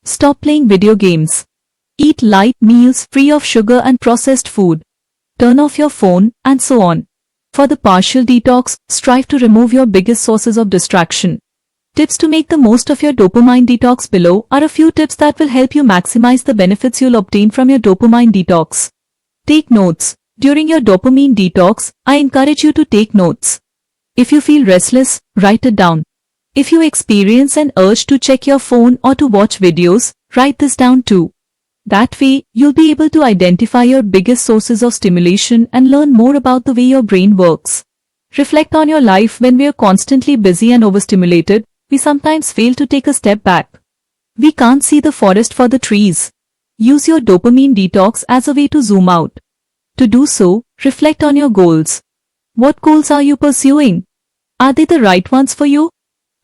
Stop playing video games. Eat light meals free of sugar and processed food. Turn off your phone, and so on. For the partial detox, strive to remove your biggest sources of distraction. Tips to make the most of your dopamine detox. Below are a few tips that will help you maximize the benefits you'll obtain from your dopamine detox. Take notes. During your dopamine detox, I encourage you to take notes. If you feel restless, write it down. If you experience an urge to check your phone or to watch videos, write this down too. That way, you'll be able to identify your biggest sources of stimulation and learn more about the way your brain works. Reflect on your life. When we are constantly busy and overstimulated, we sometimes fail to take a step back. We can't see the forest for the trees. Use your dopamine detox as a way to zoom out. To do so, reflect on your goals. What goals are you pursuing? Are they the right ones for you?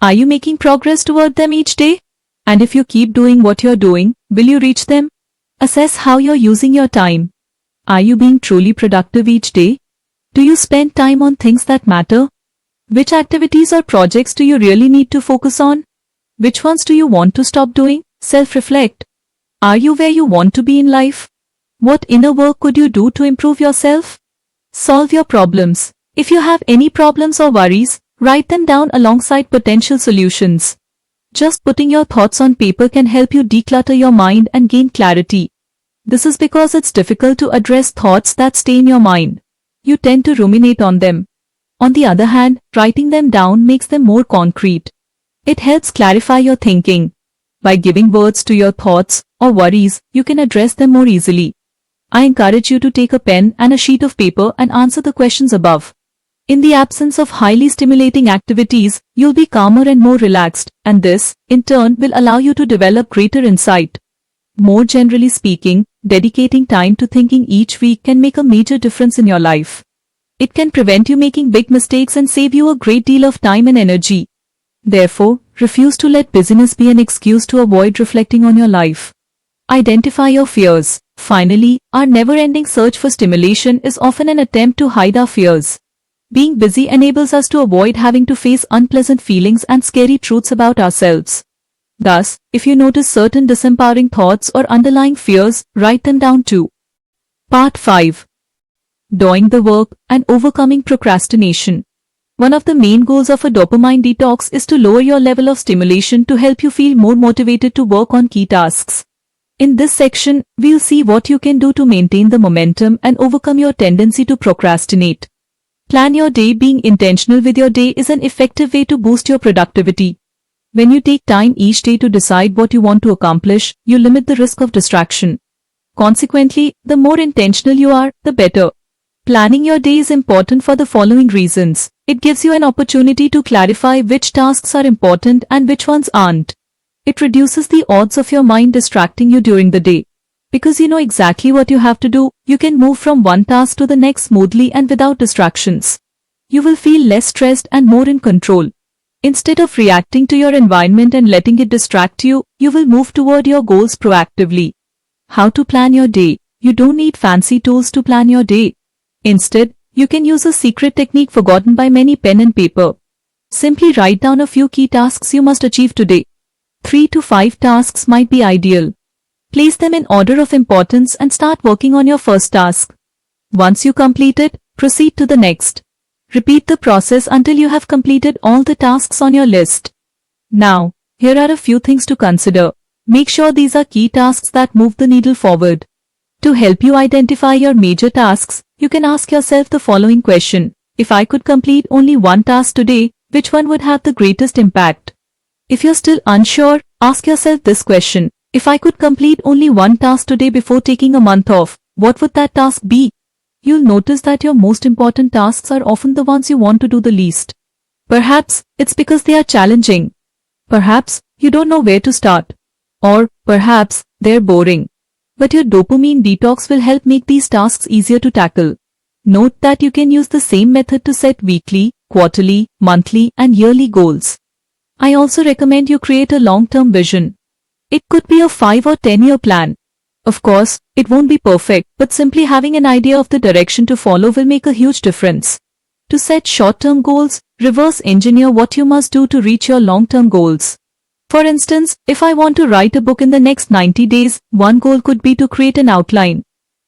Are you making progress toward them each day? And if you keep doing what you're doing, will you reach them? Assess how you're using your time. Are you being truly productive each day? Do you spend time on things that matter? Which activities or projects do you really need to focus on? Which ones do you want to stop doing? Self-reflect. Are you where you want to be in life? What inner work could you do to improve yourself? Solve your problems. If you have any problems or worries, write them down alongside potential solutions. Just putting your thoughts on paper can help you declutter your mind and gain clarity. This is because it's difficult to address thoughts that stay in your mind. You tend to ruminate on them. On the other hand, writing them down makes them more concrete. It helps clarify your thinking. By giving words to your thoughts or worries, you can address them more easily. I encourage you to take a pen and a sheet of paper and answer the questions above. In the absence of highly stimulating activities, you'll be calmer and more relaxed, and this, in turn, will allow you to develop greater insight. More generally speaking, dedicating time to thinking each week can make a major difference in your life. It can prevent you making big mistakes and save you a great deal of time and energy. Therefore, refuse to let busyness be an excuse to avoid reflecting on your life. Identify your fears. Finally, our never-ending search for stimulation is often an attempt to hide our fears. Being busy enables us to avoid having to face unpleasant feelings and scary truths about ourselves. Thus, if you notice certain disempowering thoughts or underlying fears, write them down too. Part 5. Doing the work and overcoming procrastination. One of the main goals of a dopamine detox is to lower your level of stimulation to help you feel more motivated to work on key tasks. In this section, we'll see what you can do to maintain the momentum and overcome your tendency to procrastinate. Plan your day. Being intentional with your day is an effective way to boost your productivity. When you take time each day to decide what you want to accomplish, you limit the risk of distraction. Consequently, the more intentional you are, the better. Planning your day is important for the following reasons. It gives you an opportunity to clarify which tasks are important and which ones aren't. It reduces the odds of your mind distracting you during the day. Because you know exactly what you have to do, you can move from one task to the next smoothly and without distractions. You will feel less stressed and more in control. Instead of reacting to your environment and letting it distract you, you will move toward your goals proactively. How to plan your day? You don't need fancy tools to plan your day. Instead, you can use a secret technique forgotten by many: pen and paper. Simply write down a few key tasks you must achieve today. 3 to 5 tasks might be ideal. Place them in order of importance and start working on your first task. Once you complete it, proceed to the next. Repeat the process until you have completed all the tasks on your list. Now, here are a few things to consider. Make sure these are key tasks that move the needle forward. To help you identify your major tasks, you can ask yourself the following question: if I could complete only one task today, which one would have the greatest impact? If you're still unsure, ask yourself this question: if I could complete only one task today before taking a month off, what would that task be? You'll notice that your most important tasks are often the ones you want to do the least. Perhaps it's because they are challenging. Perhaps you don't know where to start. Or perhaps they're boring. But your dopamine detox will help make these tasks easier to tackle. Note that you can use the same method to set weekly, quarterly, monthly, and yearly goals. I also recommend you create a long-term vision. It could be a 5 or 10-year plan. Of course, it won't be perfect, but simply having an idea of the direction to follow will make a huge difference. To set short-term goals, reverse engineer what you must do to reach your long-term goals. For instance, if I want to write a book in the next 90 days, one goal could be to create an outline.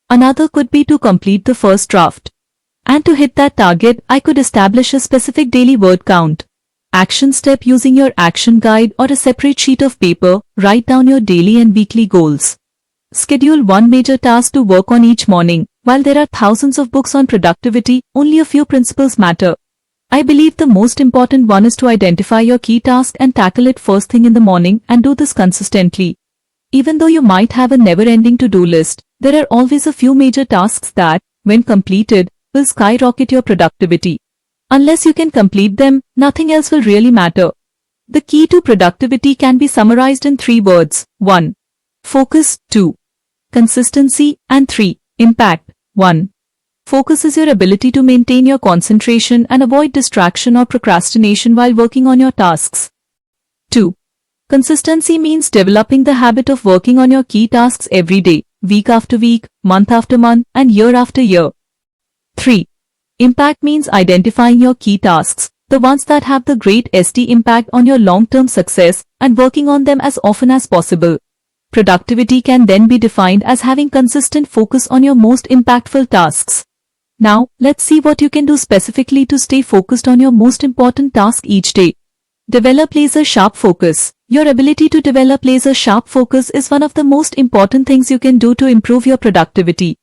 Another could be to complete the first draft. And to hit that target, I could establish a specific daily word count. Action step: using your action guide or a separate sheet of paper, write down your daily and weekly goals. Schedule one major task to work on each morning. While there are thousands of books on productivity, only a few principles matter. I believe the most important one is to identify your key task and tackle it first thing in the morning, and do this consistently. Even though you might have a never-ending to-do list, there are always a few major tasks that, when completed, will skyrocket your productivity. Unless you can complete them, nothing else will really matter. The key to productivity can be summarized in 3 words. 1. Focus. 2. Consistency. And 3. Impact. 1. Focus is your ability to maintain your concentration and avoid distraction or procrastination while working on your tasks. 2. Consistency means developing the habit of working on your key tasks every day, week after week, month after month, and year after year. 3. Impact means identifying your key tasks, the ones that have the greatest impact on your long-term success, and working on them as often as possible. Productivity can then be defined as having consistent focus on your most impactful tasks. Now, let's see what you can do specifically to stay focused on your most important task each day. Develop laser-sharp focus. Your ability to develop laser-sharp focus is one of the most important things you can do to improve your productivity.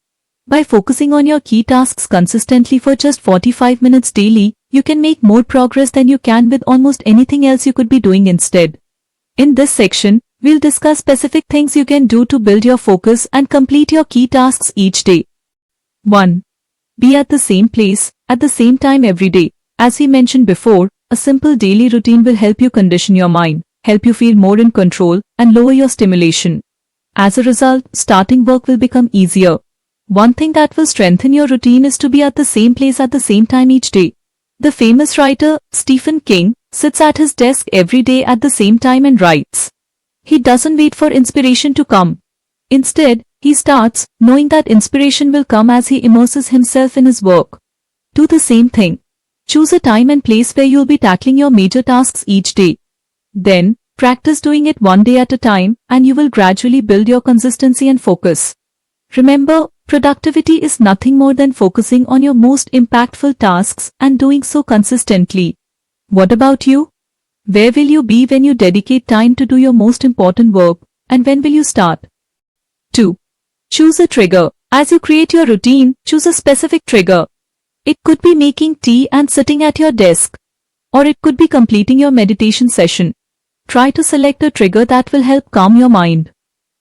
By focusing on your key tasks consistently for just 45 minutes daily, you can make more progress than you can with almost anything else you could be doing instead. In this section, we'll discuss specific things you can do to build your focus and complete your key tasks each day. 1. Be at the same place, at the same time every day. As we mentioned before, a simple daily routine will help you condition your mind, help you feel more in control, and lower your stimulation. As a result, starting work will become easier. One thing that will strengthen your routine is to be at the same place at the same time each day. The famous writer, Stephen King, sits at his desk every day at the same time and writes. He doesn't wait for inspiration to come. Instead, he starts, knowing that inspiration will come as he immerses himself in his work. Do the same thing. Choose a time and place where you'll be tackling your major tasks each day. Then, practice doing it one day at a time, and you will gradually build your consistency and focus. Remember, productivity is nothing more than focusing on your most impactful tasks and doing so consistently. What about you? Where will you be when you dedicate time to do your most important work, and when will you start? 2. Choose a trigger. As you create your routine, choose a specific trigger. It could be making tea and sitting at your desk, or it could be completing your meditation session. Try to select a trigger that will help calm your mind.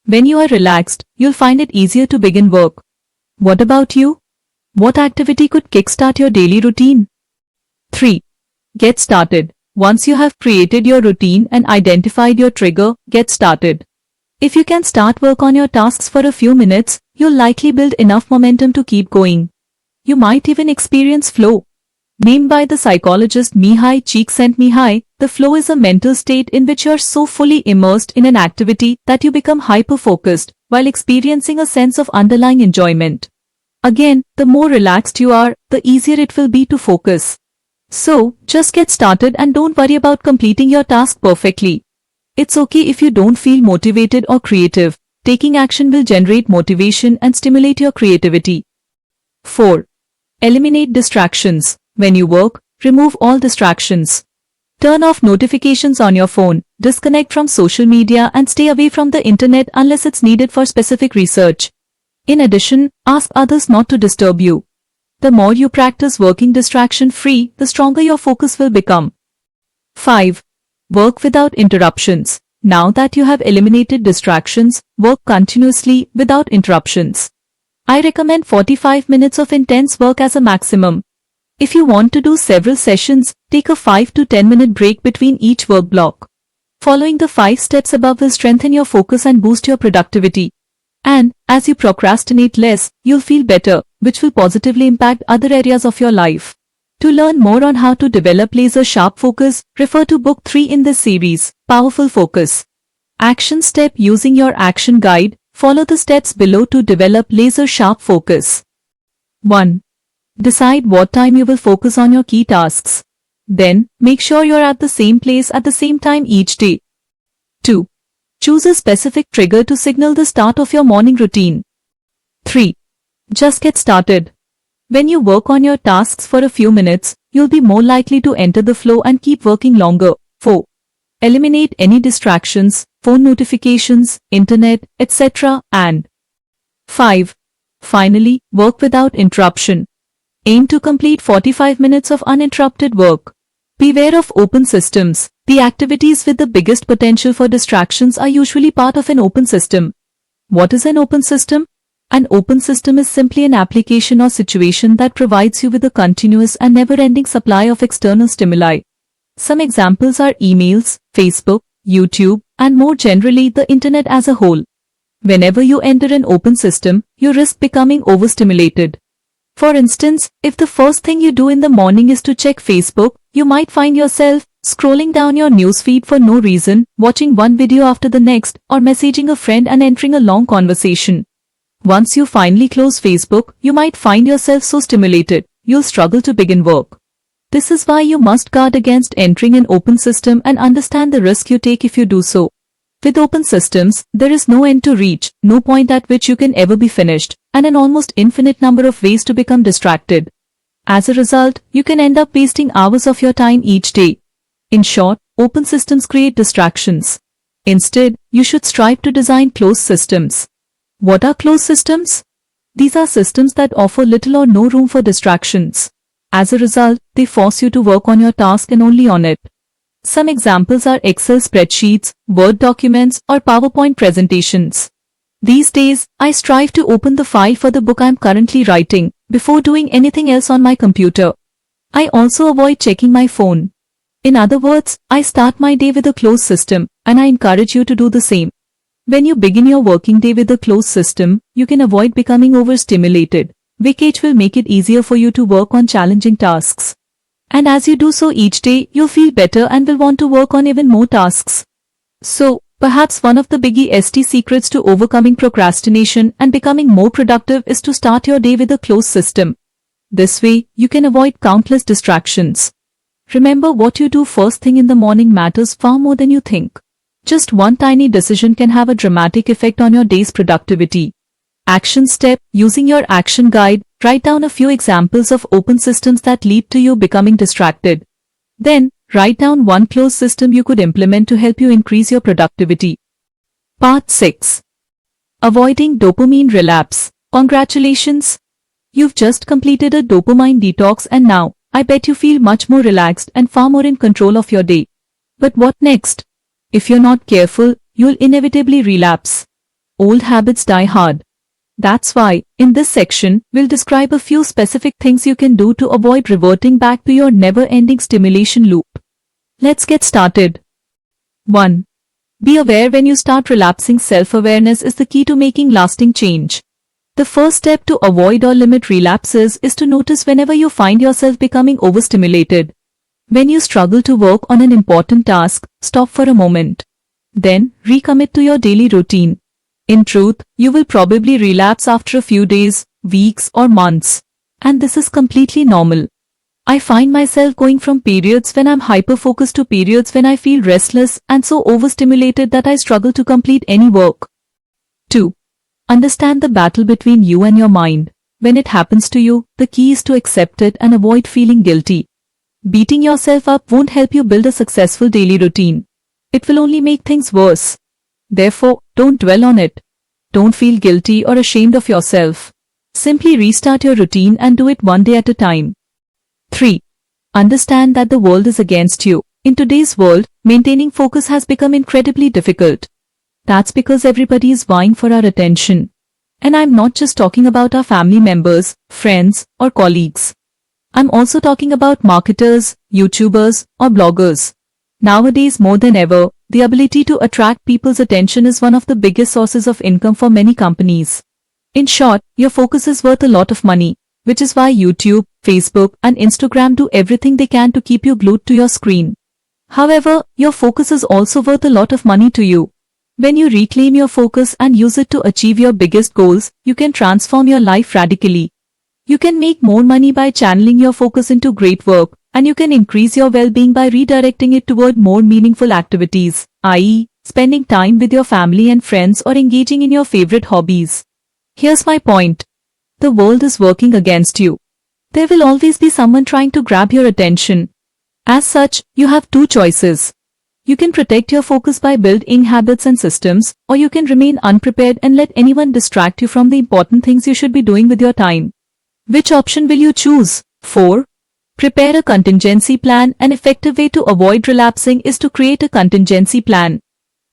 When you are relaxed, you'll find it easier to begin work. What about you? What activity could kickstart your daily routine? 3. Get started. Once you have created your routine and identified your trigger, get started. If you can start work on your tasks for a few minutes, you'll likely build enough momentum to keep going. You might even experience flow. Named by the psychologist Mihai Csikszentmihalyi, the flow is a mental state in which you're so fully immersed in an activity that you become hyper-focused while experiencing a sense of underlying enjoyment. Again, the more relaxed you are, the easier it will be to focus. So, just get started and don't worry about completing your task perfectly. It's okay if you don't feel motivated or creative. Taking action will generate motivation and stimulate your creativity. 4. Eliminate distractions. When you work, remove all distractions. Turn off notifications on your phone, disconnect from social media and stay away from the internet unless it's needed for specific research. In addition, ask others not to disturb you. The more you practice working distraction-free, the stronger your focus will become. 5. Work without interruptions. Now that you have eliminated distractions, work continuously without interruptions. I recommend 45 minutes of intense work as a maximum. If you want to do several sessions, take a 5 to 10 minute break between each work block. Following the 5 steps above will strengthen your focus and boost your productivity. And, as you procrastinate less, you'll feel better, which will positively impact other areas of your life. To learn more on how to develop laser-sharp focus, refer to Book 3 in this series, Powerful Focus. Action step. Using your action guide, follow the steps below to develop laser-sharp focus. 1. Decide what time you will focus on your key tasks. Then, make sure you're at the same place at the same time each day. 2. Choose a specific trigger to signal the start of your morning routine. 3. Just get started. When you work on your tasks for a few minutes, you'll be more likely to enter the flow and keep working longer. 4. Eliminate any distractions, phone notifications, internet, etc. And 5. Finally, work without interruption. Aim to complete 45 minutes of uninterrupted work. Beware of open systems. The activities with the biggest potential for distractions are usually part of an open system. What is an open system? An open system is simply an application or situation that provides you with a continuous and never-ending supply of external stimuli. Some examples are emails, Facebook, YouTube, and more generally the internet as a whole. Whenever you enter an open system, you risk becoming overstimulated. For instance, if the first thing you do in the morning is to check Facebook, you might find yourself scrolling down your newsfeed for no reason, watching one video after the next, or messaging a friend and entering a long conversation. Once you finally close Facebook, you might find yourself so stimulated, you'll struggle to begin work. This is why you must guard against entering an open system and understand the risk you take if you do so. With open systems, there is no end to reach, no point at which you can ever be finished, and an almost infinite number of ways to become distracted. As a result, you can end up wasting hours of your time each day. In short, open systems create distractions. Instead, you should strive to design closed systems. What are closed systems? These are systems that offer little or no room for distractions. As a result, they force you to work on your task and only on it. Some examples are Excel spreadsheets, Word documents, or PowerPoint presentations. These days, I strive to open the file for the book I'm currently writing before doing anything else on my computer. I also avoid checking my phone. In other words, I start my day with a closed system, and I encourage you to do the same. When you begin your working day with a closed system, you can avoid becoming overstimulated, which will make it easier for you to work on challenging tasks. And as you do so each day, you'll feel better and will want to work on even more tasks. So, perhaps one of the biggie secrets to overcoming procrastination and becoming more productive is to start your day with a closed system. This way, you can avoid countless distractions. Remember, what you do first thing in the morning matters far more than you think. Just one tiny decision can have a dramatic effect on your day's productivity. Action step: using your action guide, write down a few examples of open systems that lead to you becoming distracted. Then, write down one closed system you could implement to help you increase your productivity. Part 6. Avoiding dopamine relapse. Congratulations! You've just completed a dopamine detox, and now, I bet you feel much more relaxed and far more in control of your day. But what next? If you're not careful, you'll inevitably relapse. Old habits die hard. That's why, in this section, we'll describe a few specific things you can do to avoid reverting back to your never-ending stimulation loop. Let's get started. 1. Be aware when you start relapsing. Self-awareness is the key to making lasting change. The first step to avoid or limit relapses is to notice whenever you find yourself becoming overstimulated. When you struggle to work on an important task, stop for a moment. Then, recommit to your daily routine. In truth, you will probably relapse after a few days, weeks, or months. And this is completely normal. I find myself going from periods when I'm hyper-focused to periods when I feel restless and so overstimulated that I struggle to complete any work. 2. Understand the battle between you and your mind. When it happens to you, the key is to accept it and avoid feeling guilty. Beating yourself up won't help you build a successful daily routine. It will only make things worse. Therefore, don't dwell on it. Don't feel guilty or ashamed of yourself. Simply restart your routine and do it one day at a time. 3. Understand that the world is against you. In today's world, maintaining focus has become incredibly difficult. That's because everybody is vying for our attention. And I'm not just talking about our family members, friends, or colleagues. I'm also talking about marketers, YouTubers, or bloggers. Nowadays, more than ever, the ability to attract people's attention is one of the biggest sources of income for many companies. In short, your focus is worth a lot of money, which is why YouTube, Facebook, and Instagram do everything they can to keep you glued to your screen. However, your focus is also worth a lot of money to you. When you reclaim your focus and use it to achieve your biggest goals, you can transform your life radically. You can make more money by channeling your focus into great work, and you can increase your well-being by redirecting it toward more meaningful activities, i.e., spending time with your family and friends or engaging in your favorite hobbies. Here's my point. The world is working against you. There will always be someone trying to grab your attention. As such, you have two choices. You can protect your focus by building habits and systems, or you can remain unprepared and let anyone distract you from the important things you should be doing with your time. Which option will you choose? 4. Prepare a contingency plan. An effective way to avoid relapsing is to create a contingency plan.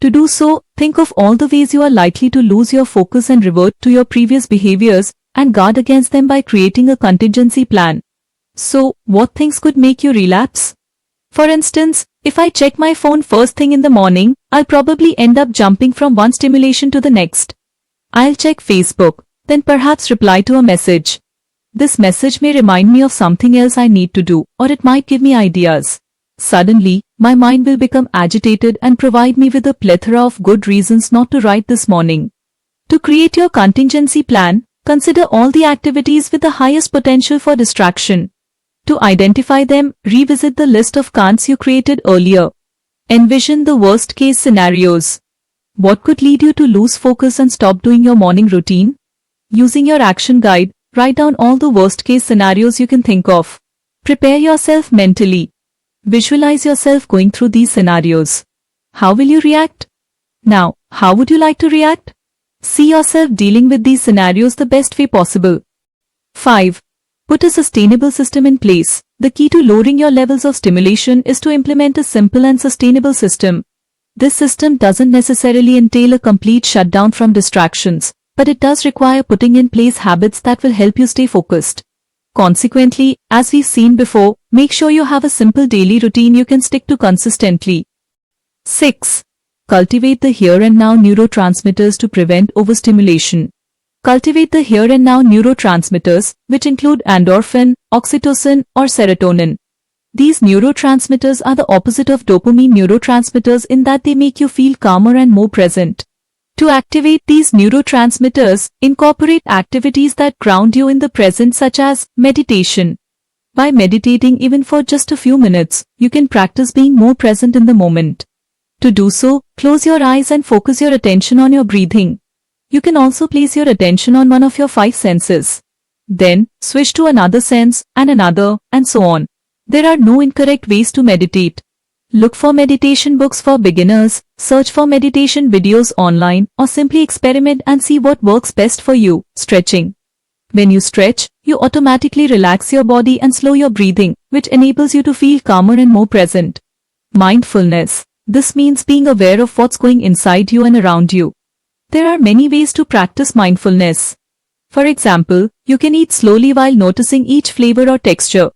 To do so, think of all the ways you are likely to lose your focus and revert to your previous behaviors, and guard against them by creating a contingency plan. So, what things could make you relapse? For instance, if I check my phone first thing in the morning, I'll probably end up jumping from one stimulation to the next. I'll check Facebook, then perhaps reply to a message. This message may remind me of something else I need to do, or it might give me ideas. Suddenly, my mind will become agitated and provide me with a plethora of good reasons not to write this morning. To create your contingency plan, consider all the activities with the highest potential for distraction. To identify them, revisit the list of can'ts you created earlier. Envision the worst-case scenarios. What could lead you to lose focus and stop doing your morning routine? Using your action guide, write down all the worst-case scenarios you can think of. Prepare yourself mentally. Visualize yourself going through these scenarios. How will you react? Now, how would you like to react? See yourself dealing with these scenarios the best way possible. 5. Put a sustainable system in place. The key to lowering your levels of stimulation is to implement a simple and sustainable system. This system doesn't necessarily entail a complete shutdown from distractions, but it does require putting in place habits that will help you stay focused. Consequently, as we've seen before, make sure you have a simple daily routine you can stick to consistently. 6. Cultivate the here and now neurotransmitters to prevent overstimulation. Cultivate the here and now neurotransmitters, which include endorphin, oxytocin, or serotonin. These neurotransmitters are the opposite of dopamine neurotransmitters in that they make you feel calmer and more present. To activate these neurotransmitters, incorporate activities that ground you in the present such as meditation. By meditating even for just a few minutes, you can practice being more present in the moment. To do so, close your eyes and focus your attention on your breathing. You can also place your attention on one of your 5 senses. Then, switch to another sense, and another, and so on. There are no incorrect ways to meditate. Look for meditation books for beginners, search for meditation videos online, or simply experiment and see what works best for you. Stretching. When you stretch, you automatically relax your body and slow your breathing, which enables you to feel calmer and more present. Mindfulness. This means being aware of what's going inside you and around you. There are many ways to practice mindfulness. For example, you can eat slowly while noticing each flavor or texture.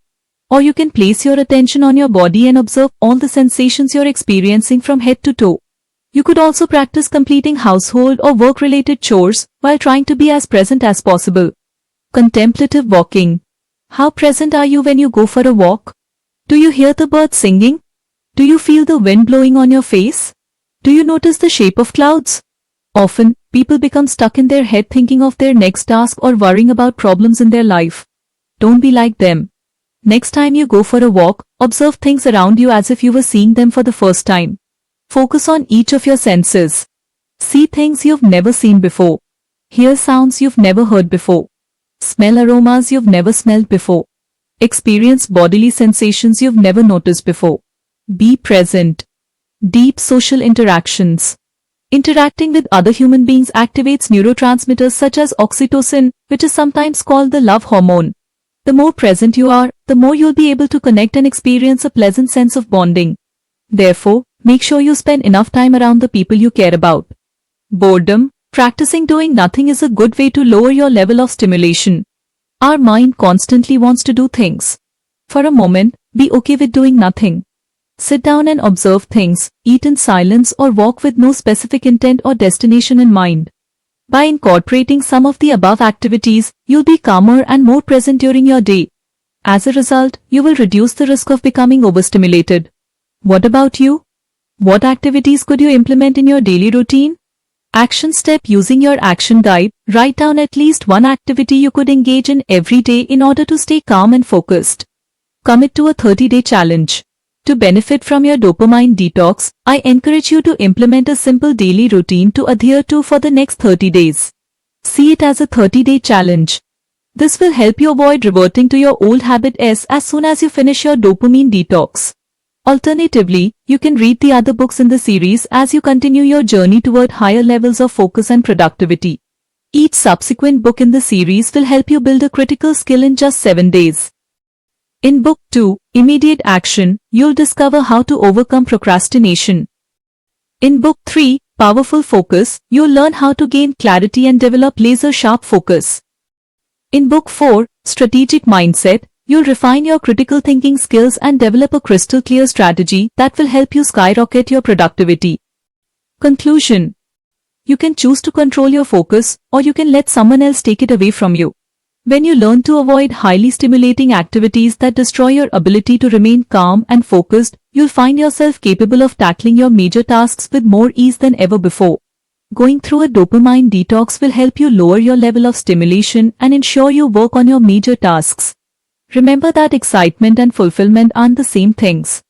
Or you can place your attention on your body and observe all the sensations you're experiencing from head to toe. You could also practice completing household or work-related chores while trying to be as present as possible. Contemplative walking. How present are you when you go for a walk? Do you hear the birds singing? Do you feel the wind blowing on your face? Do you notice the shape of clouds? Often, people become stuck in their head thinking of their next task or worrying about problems in their life. Don't be like them. Next time you go for a walk, observe things around you as if you were seeing them for the first time. Focus on each of your senses. See things you've never seen before. Hear sounds you've never heard before. Smell aromas you've never smelled before. Experience bodily sensations you've never noticed before. Be present. Deep social interactions. Interacting with other human beings activates neurotransmitters such as oxytocin, which is sometimes called the love hormone. The more present you are, the more you'll be able to connect and experience a pleasant sense of bonding. Therefore, make sure you spend enough time around the people you care about. Boredom. Practicing doing nothing is a good way to lower your level of stimulation. Our mind constantly wants to do things. For a moment, be okay with doing nothing. Sit down and observe things, eat in silence or walk with no specific intent or destination in mind. By incorporating some of the above activities, you'll be calmer and more present during your day. As a result, you will reduce the risk of becoming overstimulated. What about you? What activities could you implement in your daily routine? Action step. Using your action guide, write down at least one activity you could engage in every day in order to stay calm and focused. Commit to a 30-day challenge. To benefit from your dopamine detox, I encourage you to implement a simple daily routine to adhere to for the next 30 days. See it as a 30-day challenge. This will help you avoid reverting to your old habits as soon as you finish your dopamine detox. Alternatively, you can read the other books in the series as you continue your journey toward higher levels of focus and productivity. Each subsequent book in the series will help you build a critical skill in just 7 days. In Book 2, Immediate Action, you'll discover how to overcome procrastination. In Book 3, Powerful Focus, you'll learn how to gain clarity and develop laser-sharp focus. In Book 4, Strategic Mindset, you'll refine your critical thinking skills and develop a crystal-clear strategy that will help you skyrocket your productivity. Conclusion. You can choose to control your focus, or you can let someone else take it away from you. When you learn to avoid highly stimulating activities that destroy your ability to remain calm and focused, you'll find yourself capable of tackling your major tasks with more ease than ever before. Going through a dopamine detox will help you lower your level of stimulation and ensure you work on your major tasks. Remember that excitement and fulfillment aren't the same things.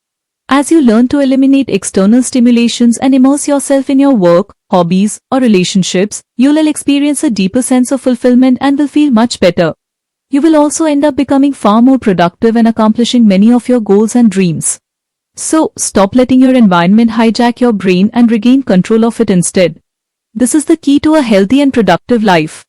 As you learn to eliminate external stimulations and immerse yourself in your work, hobbies, or relationships, you'll experience a deeper sense of fulfillment and will feel much better. You will also end up becoming far more productive and accomplishing many of your goals and dreams. So, stop letting your environment hijack your brain and regain control of it instead. This is the key to a healthy and productive life.